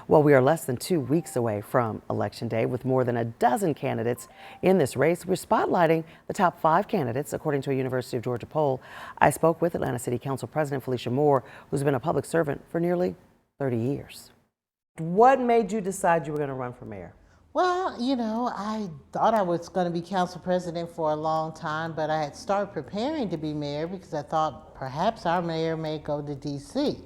Well, we are less than 2 weeks away from Election Day with more than a dozen candidates in this race. We're spotlighting the top 5 candidates, according to a University of Georgia poll. I spoke with Atlanta City Council President Felicia Moore, who's been a public servant for nearly 30 years. What made you decide you were going to run for mayor? Well, I thought I was going to be council president for a long time, but I had started preparing to be mayor because I thought perhaps our mayor may go to D.C.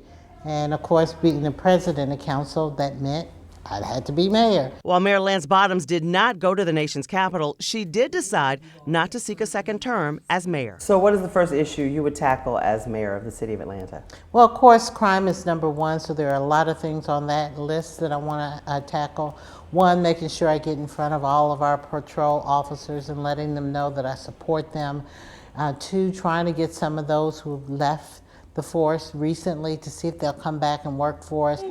And of course, being the president of council, that meant I had to be mayor. While Mayor Lance Bottoms did not go to the nation's capital, she did decide not to seek a second term as mayor. So what is the first issue you would tackle as mayor of the city of Atlanta? Well, of course, crime is number one, so there are a lot of things on that list that I want to tackle. One, making sure I get in front of all of our patrol officers and letting them know that I support them. Two, trying to get some of those who left the force recently to see if they'll come back and work for us.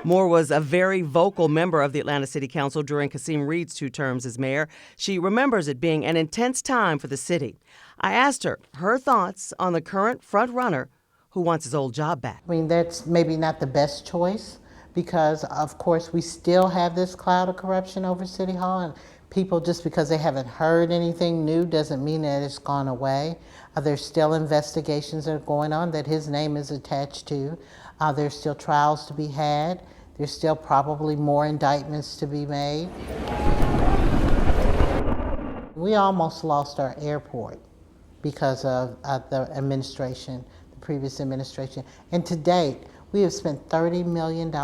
Moore was a very vocal member of the Atlanta City Council during Kasim Reed's 2 terms as mayor. She remembers it being an intense time for the city. I asked her thoughts on the current front-runner who wants his old job back. I mean, that's maybe not the best choice because, of course, we still have this cloud of corruption over City Hall, and people, just because they haven't heard anything new doesn't mean that it's gone away. There's still investigations that are going on that his name is attached to. There's still trials to be had. There's still probably more indictments to be made. We almost lost our airport because of the administration, the previous administration. And to date, we have spent $30 million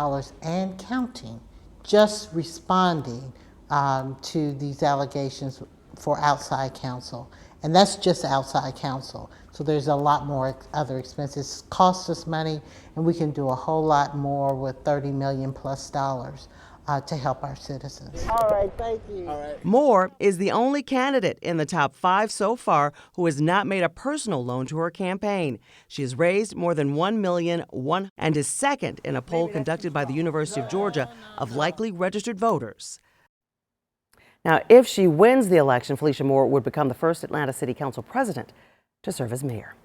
and counting just responding to these allegations for outside counsel. And that's just outside counsel. So there's a lot more other expenses. It costs us money, and we can do a whole lot more with $30 million plus to help our citizens. All right, thank you. All right. Moore is the only candidate in the top 5 so far who has not made a personal loan to her campaign. She has raised more than $1 million and is second in a poll conducted by the University of Georgia of likely registered voters. Now, if she wins the election, Felicia Moore would become the first Atlanta City Council president to serve as mayor.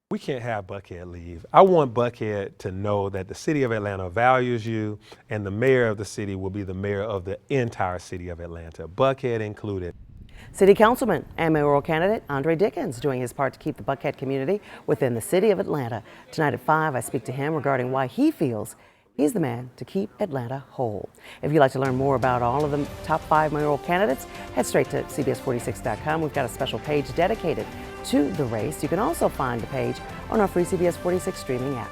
We can't have Buckhead leave. I want Buckhead to know that the city of Atlanta values you, and the mayor of the city will be the mayor of the entire city of Atlanta, Buckhead included. City Councilman and mayoral candidate Andre Dickens doing his part to keep the Buckhead community within the city of Atlanta. Tonight at 5, I speak to him regarding why he feels he's the man to keep Atlanta whole. If you'd like to learn more about all of the top 5 mayoral candidates, head straight to CBS46.com. We've got a special page dedicated to the race. You can also find the page on our free CBS 46 streaming app.